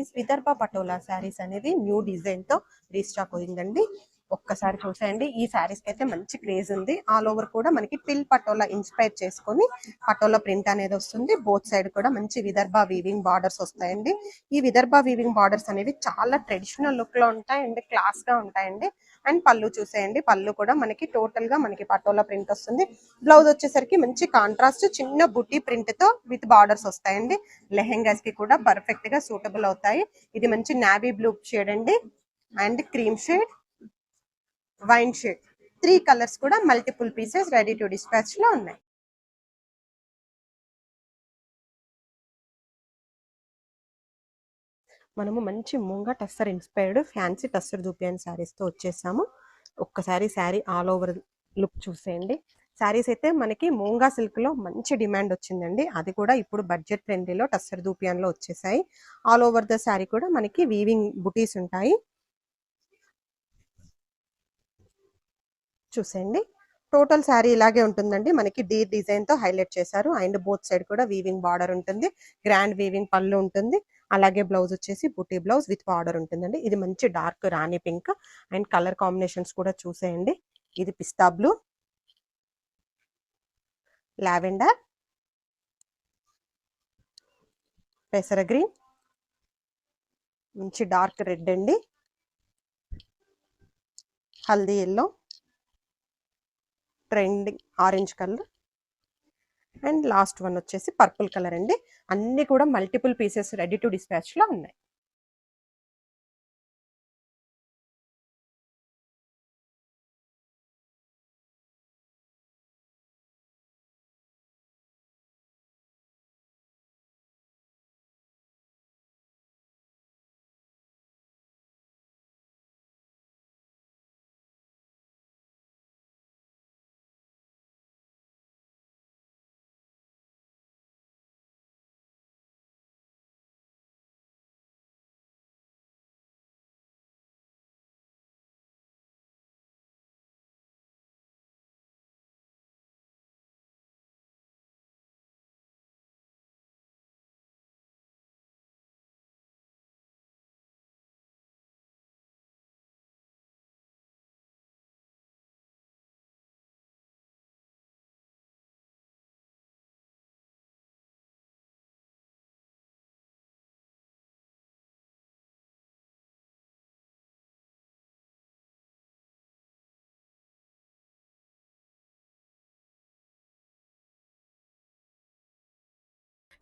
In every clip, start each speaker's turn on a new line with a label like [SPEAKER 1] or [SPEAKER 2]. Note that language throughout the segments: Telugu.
[SPEAKER 1] వెరైటీస్ విదర్భ పటోలా శారీస్ అనేది న్యూ డిజైన్ తో రీస్టాక్ అయిందండి. ఒక్కసారి చూసేయండి. ఈ శారీస్ కి అయితే మంచి క్రేజ్ ఉంది. ఆల్ ఓవర్ కూడా మనకి పిల్ పటోలా ఇన్స్పైర్ చేసుకొని పటోలా ప్రింట్ అనేది వస్తుంది. బోత్ సైడ్ కూడా మంచి విదర్భ వీవింగ్ బార్డర్స్ వస్తాయండి. ఈ విదర్భ వీవింగ్ బార్డర్స్ అనేవి చాలా ట్రెడిషనల్ లుక్ లో ఉంటాయి అండ్ క్లాస్ గా ఉంటాయండి. అండ్ పళ్ళు చూసేయండి. పళ్ళు కూడా మనకి టోటల్ గా మనకి పటోలా ప్రింట్ వస్తుంది. బ్లౌజ్ వచ్చేసరికి మంచి కాంట్రాస్ట్ చిన్న బుట్టి ప్రింట్ తో విత్ బార్డర్స్ వస్తాయండి. లెహెంగాస్ కి కూడా పర్ఫెక్ట్ గా సూటబుల్ అవుతాయి. ఇది మంచి నావీ బ్లూ షేడ్ అండి and cream shade, wine shade, 3 colours కూడా multiple pieces ready to dispatch లో ఉన్నాయి. మనము మంచి Munga tussar inspired fancy tussar dupion saris తో వచ్చేసాము. ఒక్కసారి శారీ ఆల్ ఓవర్ లుక్ చూసేయండి. శారీస్ అయితే మనకి మూంగా సిల్క్ లో మంచి డిమాండ్ వచ్చిందండి. అది కూడా ఇప్పుడు బడ్జెట్ ఫ్రెండ్లీలో టస్సర్ దూపియాన్ లో వచ్చేసాయి. ఆల్ ఓవర్ ద శారీ కూడా మనకి వీవింగ్ బుటీస్ ఉంటాయి. చూసేయండి. టోటల్ శారీ ఇలాగే ఉంటుందండి. మనకి డీ డిజైన్ తో హైలైట్ చేశారు అండ్ బోత్ సైడ్ కూడా వీవింగ్ బార్డర్ ఉంటుంది. గ్రాండ్ వీవింగ్ పళ్ళు ఉంటుంది. అలాగే బ్లౌజ్ వచ్చేసి బుటీ బ్లౌజ్ విత్ బార్డర్ ఉంటుందండి. ఇది మంచి dark Rani pink and colour combinations కూడా చూసేయండి. ఇది పిస్తా బ్లూ, లావెండర్, పెసర గ్రీన్, మంచి డార్క్ రెడ్ అండి, haldi yellow, trending orange colour and last one వచ్చేసి పర్పుల్ కలర్ అండి. అన్ని కూడా multiple pieces ready to dispatch లో ఉన్నాయి.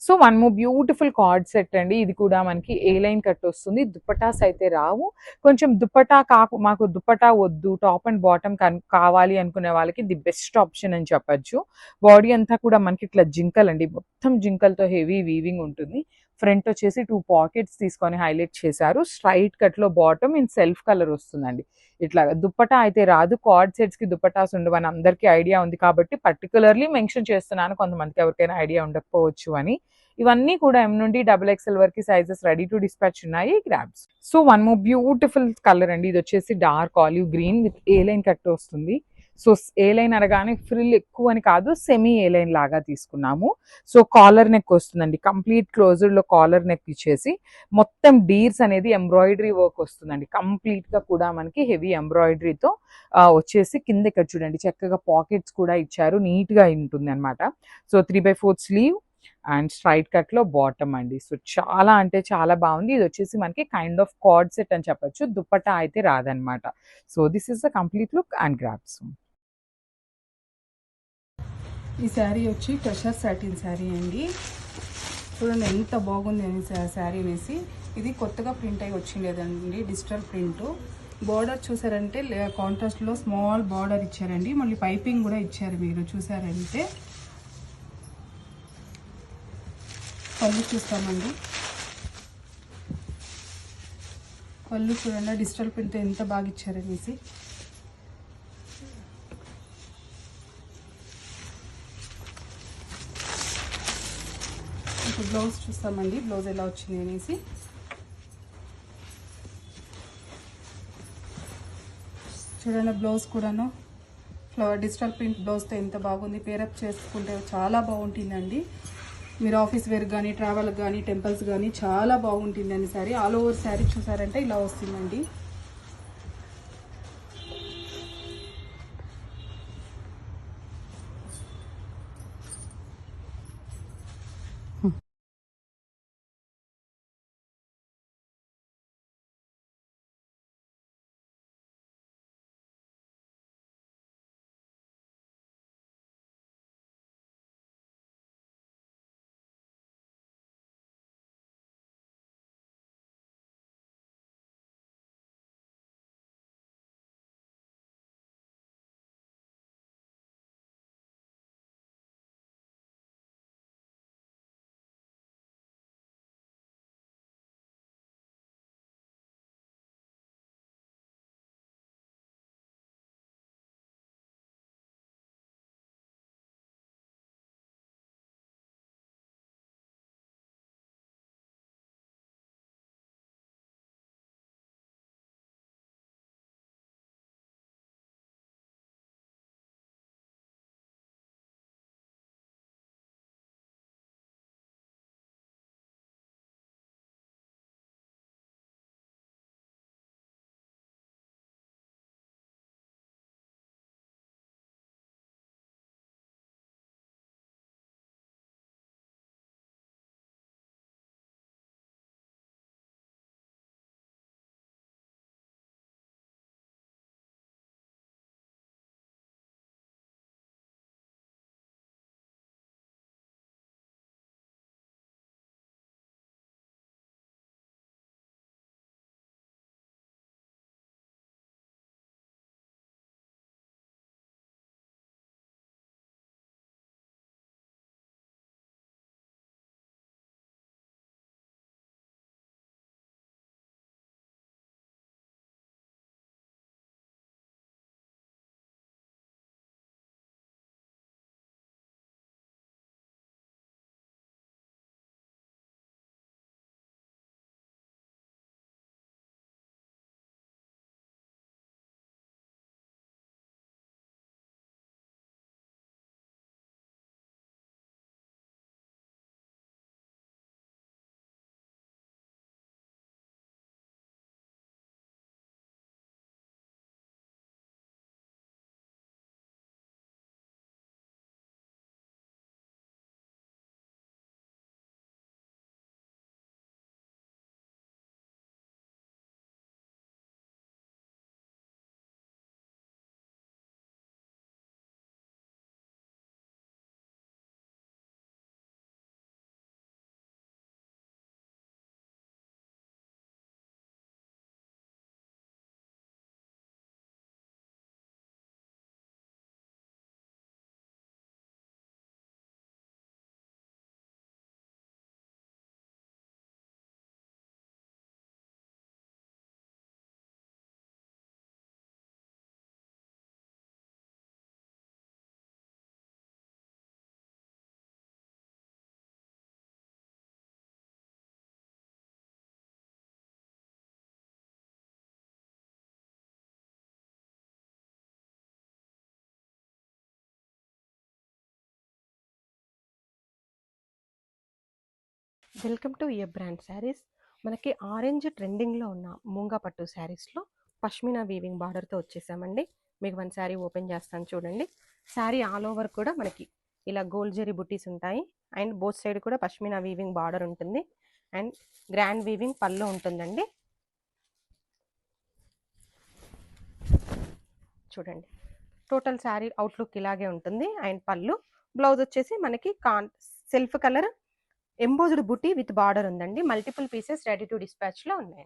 [SPEAKER 2] So one more beautiful card set అండి. ఇది కూడా మనకి ఏ లైన్ కట్ వస్తుంది. దుప్పటాస్ అయితే రావు. కొంచెం దుప్పటా మాకు దుప్పటా వద్దు, టాప్ అండ్ బాటమ్ కావాలి అనుకునే వాళ్ళకి ది బెస్ట్ ఆప్షన్ అని చెప్పొచ్చు. బాడీ అంతా కూడా మనకి ఇట్లా జింకల్ అండి, మొత్తం జింకల్తో హెవీ వీవింగ్ ఉంటుంది. ఫ్రంట్ వచ్చేసి 2 పాకెట్స్ తీసుకొని హైలైట్ చేశారు. స్ట్రైట్ కట్ లో బాటమ్ ఇన్ సెల్ఫ్ కలర్ వస్తుందండి. ఇట్లా దుప్పటా అయితే రాదు. కార్డ్ సెట్స్ కి దుప్పటాస్ ఉండవని అందరికీ ఐడియా ఉంది కాబట్టి పర్టికులర్లీ మెన్షన్ చేస్తున్నాను, కొంతమందికి ఎవరికైనా ఐడియా ఉండకపోవచ్చు అని. ఇవన్నీ కూడా M నుండి XXL వరకు సైజెస్ రెడీ టు డిస్పాచ్ ఉన్నాయి. Grabs. So one more beautiful colour అండి. ఇది వచ్చేసి dark olive green with a line cut వస్తుంది. సో ఏ లైన్ అనగానే ఫ్రిల్ ఎక్కువ అని కాదు, సెమీ ఏ లైన్ లాగా తీసుకున్నాము. సో కాలర్ నెక్ వస్తుందండి. కంప్లీట్ క్లోజ్డ్ లో కాలర్ నెక్ ఇచ్చేసి మొత్తం డీర్స్ అనేది ఎంబ్రాయిడరీ వర్క్ వస్తుందండి. కంప్లీట్ గా కూడా మనకి హెవీ ఎంబ్రాయిడరీతో వచ్చేసి కింద ఇక్కడ చూడండి చక్కగా పాకెట్స్ కూడా ఇచ్చారు. నీట్ గా ఉంటుంది అనమాట. So 3/4 slew and straight cut లో బాటమ్ అండి. సో చాలా అంటే చాలా బాగుంది. ఇది వచ్చేసి మనకి కైండ్ ఆఫ్ కార్డ్ సెట్ అని చెప్పొచ్చు. దుప్పటా అయితే రాదనమాట. So this is the complete look and grabs.
[SPEAKER 3] ఈ శారీ వచ్చి క్రషర్ సాటిన్ శారీ అండి. చూడండి ఎంత బాగుంది అని శారీ వేసి. ఇది కొత్తగా ప్రింట్ అయ్యి వచ్చిండేదండి, డిజిటల్ ప్రింట్. బార్డర్ చూసారంటే కాంట్రాస్ట్లో స్మాల్ బార్డర్ ఇచ్చారండి. మళ్ళీ పైపింగ్ కూడా ఇచ్చారు. మీరు చూసారంటే పళ్ళు చూస్తామండి. పళ్ళు చూడండి డిజిటల్ ప్రింట్ ఎంత బాగా ఇచ్చారనేసి. ఇప్పుడు బ్లౌజ్ చూస్తామండి, బ్లౌజ్ ఎలా వచ్చింది అనేసి. చూడండి బ్లౌజ్ కూడాను ఫ్లవర్ డిజిటల్ ప్రింట్ బ్లౌజ్తో ఎంత బాగుంది. పేరప్ చేసుకుంటే చాలా బాగుంటుందండి. మీరు ఆఫీస్ వేర్ కానీ ట్రావెల్ కానీ టెంపుల్స్ కానీ చాలా బాగుంటుందండి శారీ. ఆల్ ఓవర్ శారీ చూసారంటే ఇలా వస్తుందండి.
[SPEAKER 1] Welcome to A brand saris. మనకి ఆరెంజ్ ట్రెండింగ్లో ఉన్న మూంగా పట్టు శారీస్లో పష్మినా వీవింగ్ బార్డర్తో వచ్చేసామండి. మీకు వన్ శారీ ఓపెన్ చేస్తాను చూడండి. శారీ ఆల్ ఓవర్ కూడా మనకి ఇలా గోల్డ్ జరీ బుట్టీస్ ఉంటాయి అండ్ బోత్ సైడ్ కూడా పష్మినా వీవింగ్ బార్డర్ ఉంటుంది అండ్ గ్రాండ్ వీవింగ్ పళ్ళు ఉంటుందండి. చూడండి టోటల్ శారీ అవుట్లుక్ ఇలాగే ఉంటుంది అండ్ పళ్ళు. బ్లౌజ్ వచ్చేసి మనకి సెల్ఫ్ కలర్ ఎంబోజ్డ్ బుట్టి విత్ బార్డర్ ఉందండి. Multiple pieces ready to dispatch లో ఉన్నాయి.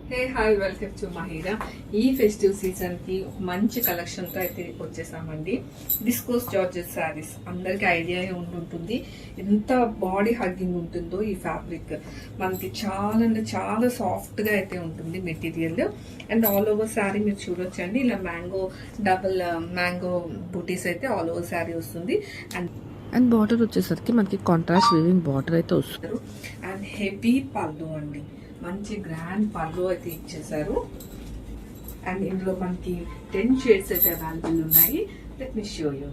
[SPEAKER 4] Hey hi welcome to Mahira. ఈ ఫెస్టివ్ సీజన్ కి ఒక మంచి కలెక్షన్ తో అయితే వచ్చేసామండి. డిస్కోస్ జార్జెట్ శారీస్ అందరికి ఐడియా ఉంటుంటుంది ఎంత బాడీ హగ్గింగ్ ఉంటుందో ఈ ఫ్యాబ్రిక్. మనకి చాలా అంటే చాలా సాఫ్ట్ గా అయితే ఉంటుంది material. And all over sari మీరు చూడొచ్చండి, ఇలా డబుల్ మ్యాంగో బూటీస్ అయితే ఆల్ ఓవర్ శారీ వస్తుంది.
[SPEAKER 5] అండ్ బార్డర్ వచ్చేసరికి మనకి కాంట్రాస్ట్ వీవింగ్ బార్డర్ అయితే వస్తుంది.
[SPEAKER 4] అండ్ హెవీ పళ్ళు అండి, మంచి గ్రాండ్ పళ్ళు అయితే ఇచ్చేసారు. అండ్ ఇందులో మనకి 10 షేడ్స్ అయితే అవైలబుల్ ఉన్నాయి. Let me show you.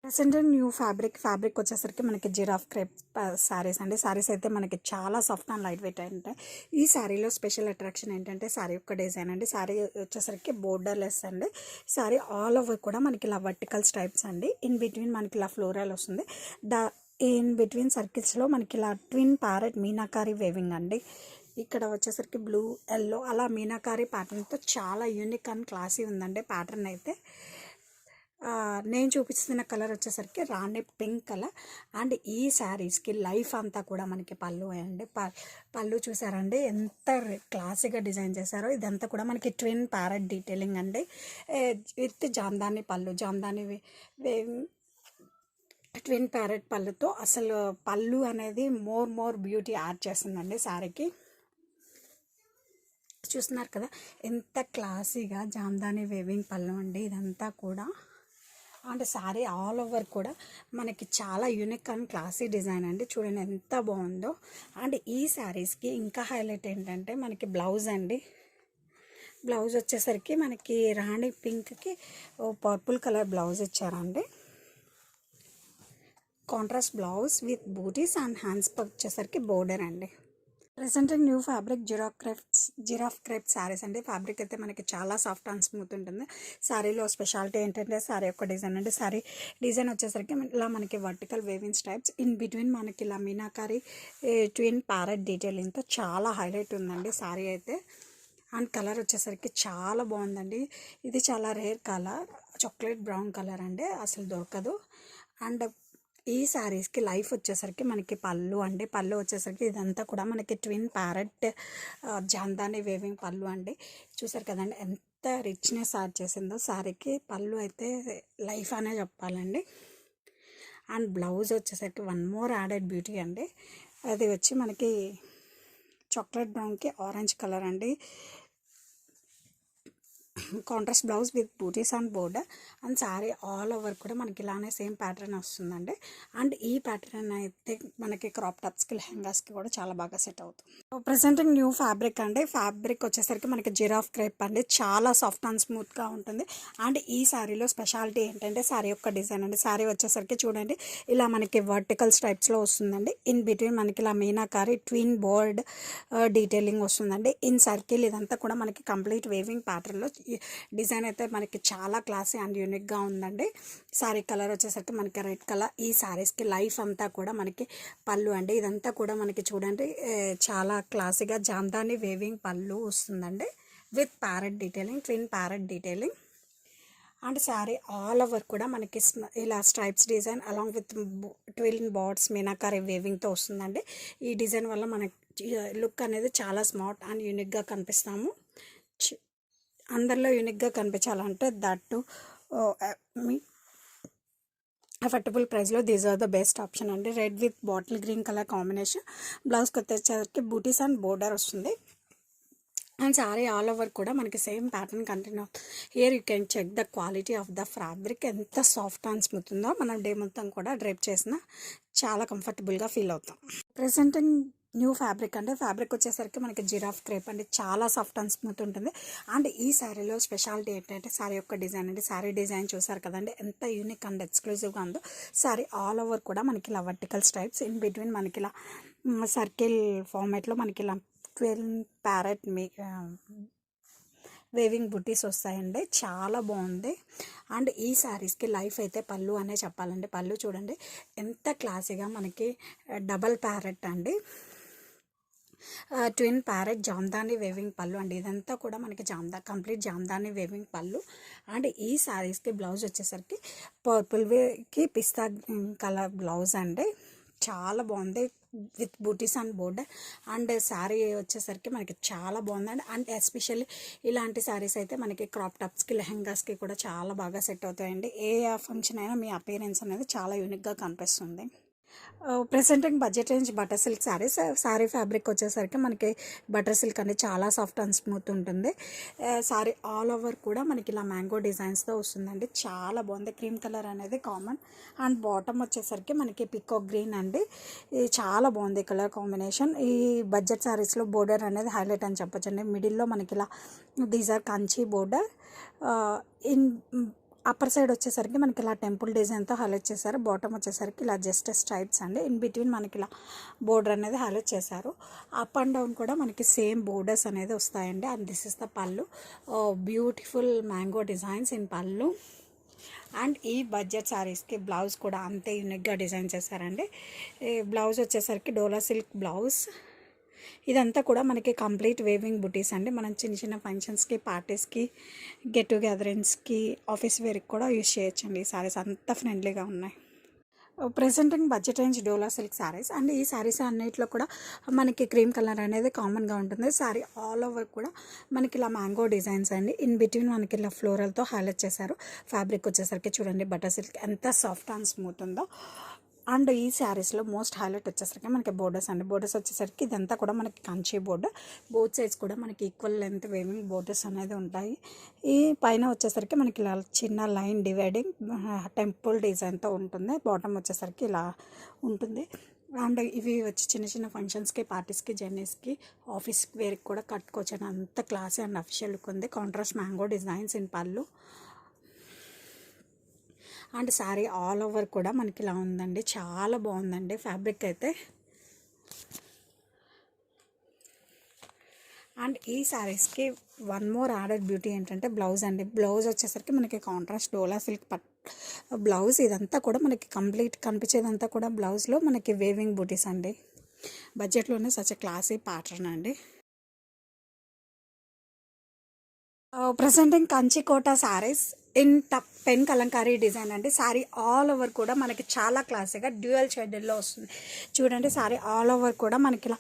[SPEAKER 6] Present new fabric వచ్చేసరికి మనకి జిరాఫ్ క్రేప్ శారీస్ అండి. శారీస్ అయితే మనకి చాలా సాఫ్ట్ అండ్ లైట్ వెయిట్ ఉంటాయి. ఈ శారీలో స్పెషల్ అట్రాక్షన్ ఏంటంటే శారీ యొక్క డిజైన్ అండి. శారీ వచ్చేసరికి బోర్డర్లెస్ అండి. శారీ ఆల్ ఓవర్ కూడా మనకి ఇలా వర్టికల్ స్ట్రైప్స్ అండి. ఇన్ బిట్వీన్ మనకి ఇలా ఫ్లోరల్ వస్తుంది. ఇన్ బిట్వీన్ సర్కిల్స్లో మనకి ఇలా ట్విన్ ప్యారెట్ మీనాకారి వేవింగ్ అండి. ఇక్కడ వచ్చేసరికి బ్లూ ఎల్లో అలా మీనాకారి ప్యాటర్న్తో చాలా యూనిక్ అండ్ క్లాసీ ఉందండి ప్యాటర్న్ అయితే. నేను చూపిస్తున్న కలర్ వచ్చేసరికి రాణి పింక్ కలర్. అండ్ ఈ శారీస్కి లైఫ్ అంతా కూడా మనకి పళ్ళు అండి. పళ్ళు చూసారండి ఎంత క్లాసీగా డిజైన్ చేశారో. ఇదంతా కూడా మనకి ట్విన్ ప్యారెట్ డీటెయిలింగ్ అండి విత్ జామ్దాని పళ్ళు. జామ్దాని ట్విన్ ప్యారెట్ పళ్ళుతో అసలు పళ్ళు అనేది మోర్ బ్యూటీ యాడ్ చేస్తుందండి శారీకి. చూస్తున్నారు కదా ఎంత క్లాసీగా జామ్దాని వేవింగ్ పళ్ళు అండి ఇదంతా కూడా. అండ్ శారీ ఆల్ ఓవర్ కూడా మనకి చాలా యూనిక్ అండ్ క్లాసీ డిజైన్ అండి. చూడండి ఎంత బాగుందో. అండ్ ఈ శారీస్కి ఇంకా హైలైట్ ఏంటంటే మనకి బ్లౌజ్ అండి. బ్లౌజ్ వచ్చేసరికి మనకి రాణి పింక్కి పర్పుల్ కలర్ బ్లౌజ్ ఇచ్చారండి. Contrast blouse with butis and hands వచ్చేసరికి బోర్డర్ అండి. Present new fabric giraffe crepe saris అండి. ఫ్యాబ్రిక్ అయితే మనకి చాలా సాఫ్ట్ అండ్ స్మూత్ ఉంటుంది. శారీలో స్పెషాలిటీ ఏంటంటే శారీ యొక్క డిజైన్ అండి. శారీ డిజైన్ వచ్చేసరికి ఇలా మనకి vertical weaving stripes in between మనకి ఇలా మీనాకారి ట్విన్ ప్యారెట్ డీటెయిలింగ్తో చాలా హైలైట్ ఉందండి శారీ అయితే. అండ్ కలర్ వచ్చేసరికి చాలా బాగుందండి. ఇది చాలా rare colour, chocolate brown colour అండి, అసలు దొరకదు. అండ్ ఈ శారీస్కి లైఫ్ వచ్చేసరికి మనకి పళ్ళు అండి. పళ్ళు వచ్చేసరికి ఇదంతా కూడా మనకి ట్విన్ ప్యారెట్ జామ్దాని వేవింగ్ పళ్ళు అండి. చూసారు కదండి ఎంత రిచ్నెస్ యాడ్ చేసిందో శారీకి. పళ్ళు అయితే లైఫ్ అనే చెప్పాలండి. అండ్ బ్లౌజ్ వచ్చేసరికి వన్ మోర్ యాడెడ్ బ్యూటీ అండి. అది వచ్చి మనకి చాక్లెట్ బ్రౌన్కి ఆరెంజ్ కలర్ అండి. Contrast blouse with butis and border. And sari all over కూడా మనకి ఇలానే సేమ్ ప్యాటర్న్ వస్తుందండి. అండ్ ఈ ప్యాటర్న్ అయితే మనకి క్రాప్ టాప్స్కి లెహంగాస్కి కూడా చాలా బాగా సెట్ అవుతుంది. ప్రెసెంట్ న్యూ ఫ్యాబ్రిక్ అండి. ఫ్యాబ్రిక్ వచ్చేసరికి మనకి జిరాఫ్ క్రేప్ అండి. చాలా సాఫ్ట్ అండ్ స్మూత్గా ఉంటుంది. అండ్ ఈ శారీలో స్పెషాలిటీ ఏంటంటే శారీ యొక్క డిజైన్ అండి. శారీ వచ్చేసరికి చూడండి ఇలా మనకి వర్టికల్ స్ట్రైప్స్లో వస్తుందండి. ఇన్ బిట్వీన్ మనకి ఇలా మీనాకారి ట్విన్ బోర్డ్ డీటెయిలింగ్ వస్తుందండి. ఇన్ సర్కిల్ ఇదంతా కూడా మనకి కంప్లీట్ వేవింగ్ ప్యాటర్న్లో డిజైన్ అయితే మనకి చాలా క్లాసీ అండ్ యూనిక్గా ఉందండి. శారీ కలర్ వచ్చేసరికి మనకి రెడ్ కలర్. ఈ శారీస్కి లైఫ్ అంతా కూడా మనకి పళ్ళు అండి. ఇదంతా కూడా మనకి చూడండి చాలా క్లాసీగా జామ్దాని వేవింగ్ పళ్ళు వస్తుందండి with parrot detailing, twin parrot detailing. And sari all over కూడా మనకి ఇలా stripes design along with twin borders Meenakari వేవింగ్తో వస్తుందండి. ఈ డిజైన్ వల్ల మనకి లుక్ అనేది చాలా స్మార్ట్ అండ్ యూనిక్గా కనిపిస్తాము. అందరిలో యూనిక్గా కనిపించాలంటే దట్ మీ అఫోర్డబుల్ ప్రైస్లో these are the best option అండి. Red with bottle green colour combination. బ్లౌజ్కి వచ్చేసరికి బూటీస్ అండ్ బోర్డర్ వస్తుంది. అండ్ శారీ ఆల్ ఓవర్ కూడా మనకి same pattern continue. Here you can check the quality of the fabric ఎంత సాఫ్ట్ అండ్ స్మూత్ ఉందో. మనం డే మొత్తం కూడా డ్రైప్ చేసిన చాలా కంఫర్టబుల్గా ఫీల్ అవుతాం. ప్రెసెంట్ న్యూ ఫ్యాబ్రిక్ అంటే ఫ్యాబ్రిక్ వచ్చేసరికి మనకి జిరాఫ్ క్రేప్ అండి. చాలా సాఫ్ట్ అండ్ స్మూత్ ఉంటుంది. అండ్ ఈ శారీలో స్పెషాలిటీ ఏంటంటే శారీ యొక్క డిజైన్ అండి. శారీ డిజైన్ చూసారు కదండి ఎంత యూనిక్ అండ్ ఎక్స్క్లూజివ్గా ఉందో. శారీ ఆల్ ఓవర్ కూడా మనకి ఇలా వర్టికల్ స్ట్రైప్స్ ఇన్ బిట్వీన్ మనకి ఇలా సర్కిల్ ఫార్మేట్లో మనకి ఇలా 12 ప్యారెట్ వేవింగ్ బుటీస్ వస్తాయండి. చాలా బాగుంది. అండ్ ఈ శారీస్కి లైఫ్ అయితే పళ్ళు అనే చెప్పాలండి. పళ్ళు చూడండి ఎంత క్లాసీగా మనకి డబల్ ప్యారెట్ అండి, ట్విన్ ప్యారెట్ జామ్దాని వేవింగ్ పళ్ళు అండి. ఇదంతా కూడా మనకి కంప్లీట్ జామ్దాని వేవింగ్ పళ్ళు. అండ్ ఈ శారీస్కి బ్లౌజ్ వచ్చేసరికి పర్పుల్కి పిస్తా కలర్ బ్లౌజ్ అండి. చాలా బాగుంది with butis and border. And sari వచ్చేసరికి మనకి చాలా బాగుందండి. అండ్ ఎస్పెషల్లీ ఇలాంటి శారీస్ అయితే మనకి క్రాప్ టాప్స్కి లెహంగాస్కి కూడా చాలా బాగా సెట్ అవుతాయండి. ఏ ఫంక్షన్ అయినా మీ అపియరెన్స్ అనేది చాలా యూనిక్గా కనిపిస్తుంది. Presenting budget range butter silk saris. Sari fabric వచ్చేసరికి మనకి బటర్ సిల్క్ అనేది చాలా సాఫ్ట్ అండ్ స్మూత్ ఉంటుంది. శారీ ఆల్ ఓవర్ కూడా మనకి ఇలా మ్యాంగో డిజైన్స్తో వస్తుందండి. చాలా బాగుంది. క్రీమ్ కలర్ అనేది కామన్. అండ్ బాటమ్ వచ్చేసరికి మనకి పికాక్ గ్రీన్ అండి. ఇది చాలా బాగుంది కలర్ కాంబినేషన్. ఈ బడ్జెట్ శారీస్లో బోర్డర్ అనేది హైలైట్ అని చెప్పొచ్చండి. మిడిల్లో మనకి ఇలా these are Kanchi border. In upper side వచ్చేసరికి మనకి ఇలా టెంపుల్ డిజైన్తో హైలైట్ చేశారు. బాటమ్ వచ్చేసరికి ఇలా జస్ట్ స్ట్రైప్స్ అండి. ఇన్ బిట్వీన్ మనకి ఇలా బోర్డర్ అనేది హైలైట్ చేశారు. అప్ అండ్ డౌన్ కూడా మనకి సేమ్ బోర్డర్స్ అనేది వస్తాయండి. అండ్ దిస్ ఇస్ ద పళ్ళు. బ్యూటిఫుల్ మ్యాంగో డిజైన్స్ ఇన్ పళ్ళు. అండ్ ఈ బడ్జెట్ శారీస్కి బ్లౌజ్ కూడా అంతే యూనిక్గా డిజైన్ చేశారండి. ఈ బ్లౌజ్ వచ్చేసరికి డోలా సిల్క్ బ్లౌజ్. ఇదంతా కూడా మనకి కంప్లీట్ వేవింగ్ బుటీస్ అండి. మనం చిన్న చిన్న ఫంక్షన్స్కి, పార్టీస్కి, గెట్ టుగెదరింగ్స్కి, ఆఫీస్ వేర్కి కూడా యూజ్ చేయొచ్చండి. ఈ శారీస్ అంత ఫ్రెండ్లీగా ఉన్నాయి. Presenting budget range dola silk saris. And ఈ శారీస్ అన్నిట్లో కూడా మనకి క్రీమ్ కలర్ అనేది కామన్గా ఉంటుంది. శారీ ఆల్ ఓవర్ కూడా మనకి ఇలా మ్యాంగో డిజైన్స్ అండి. ఇన్ బిట్వీన్ మనకి ఇలా ఫ్లోరల్తో హైలైట్ చేశారు. ఫ్యాబ్రిక్ వచ్చేసరికి చూడండి బటర్ సిల్క్ ఎంత సాఫ్ట్ అండ్ స్మూత్ ఉందో. అండ్ ఈ శారీస్లో మోస్ట్ హైలైట్ వచ్చేసరికి మనకి బోర్డర్స్ అండి. బోర్డర్స్ వచ్చేసరికి ఇదంతా కూడా మనకి కంచి బోర్డర్. బోత్ సైడ్స్ కూడా మనకి ఈక్వల్ లెంత్ వేవింగ్ బోర్డర్స్ అనేది ఉంటాయి. ఈ పైన వచ్చేసరికి మనకి ఇలా చిన్న లైన్ డివైడింగ్ టెంపుల్ డిజైన్తో ఉంటుంది. బాటమ్ వచ్చేసరికి ఇలా ఉంటుంది. అండ్ ఇవి వచ్చి చిన్న చిన్న ఫంక్షన్స్కి, పార్టీస్కి, జర్నీస్కి, ఆఫీస్ వేర్కి కూడా కట్టుకోవచ్చు అని అంత క్లాసీ అండ్ అఫిషియల్ లుక్ ఉంది. కాంట్రాస్ట్ మ్యాంగో డిజైన్స్ ఇన్ పళ్ళు. అండ్ శారీ ఆల్ ఓవర్ కూడా మనకి ఇలా ఉందండి. చాలా బాగుందండి ఫ్యాబ్రిక్ అయితే. అండ్ ఈ శారీస్కి వన్ మోర్ యాడెడ్ బ్యూటీ ఏంటంటే బ్లౌజ్ అండి. బ్లౌజ్ వచ్చేసరికి మనకి కాంట్రాస్ట్ డోలా సిల్క్ బ్లౌజ్. ఇదంతా కూడా మనకి కంప్లీట్ కనిపించేదంతా కూడా బ్లౌజ్లో మనకి వేవింగ్ బూటీస్ అండి. బడ్జెట్లోనే సచ్ క్లాసీ ప్యాటర్న్ అండి. Presenting Kanchikota saris in pen kalamkari design అండి. శారీ ఆల్ ఓవర్ కూడా మనకి చాలా క్లాసీగా డ్యూయల్ షేడెడ్లో వస్తుంది. చూడండి శారీ ఆల్ ఓవర్ కూడా మనకి ఇలా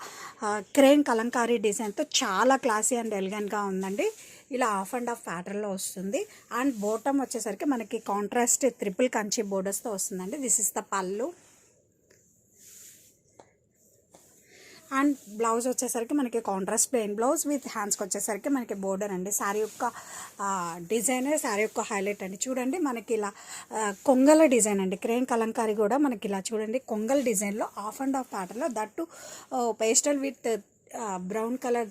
[SPEAKER 6] క్రేన్ కలంకారీ డిజైన్తో చాలా క్లాసీ అండ్ ఎలిగెంట్గా ఉందండి. ఇలా ఆఫ్ అండ్ ఆఫ్ ప్యాటర్న్లో వస్తుంది. అండ్ బాటమ్ వచ్చేసరికి మనకి కాంట్రాస్ట్ ట్రిపుల్ కంచి బోర్డర్స్తో వస్తుందండి. దిస్ ఇస్ ద పళ్ళు. అండ్ బ్లౌజ్ వచ్చేసరికి మనకి కాంట్రాస్ట్ ప్లెయిన్ బ్లౌజ్ విత్ హ్యాండ్స్కి వచ్చేసరికి మనకి బోర్డర్ అండి. శారీ యొక్క డిజైన్, శారీ యొక్క హైలైట్ అండి. చూడండి మనకి ఇలా కొంగల డిజైన్ అండి. క్రేన్ కలంకారీ కూడా మనకి ఇలా చూడండి కొంగల డిజైన్లో ఆఫ్ అండ్ ఆఫ్ ప్యాటర్న్లో that pastel with brown colour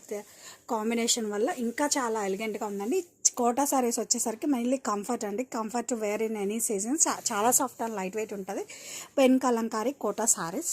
[SPEAKER 6] combination వల్ల ఇంకా చాలా ఎలిగెంట్గా ఉందండి. కోటా సారీస్ వచ్చేసరికి మెయిన్లీ కంఫర్ట్ అండి. Comfort to wear in any season. చాలా సాఫ్ట్ అండ్ లైట్ వెయిట్ ఉంటుంది. పెన్ కలంకారీ కోటా సారీస్.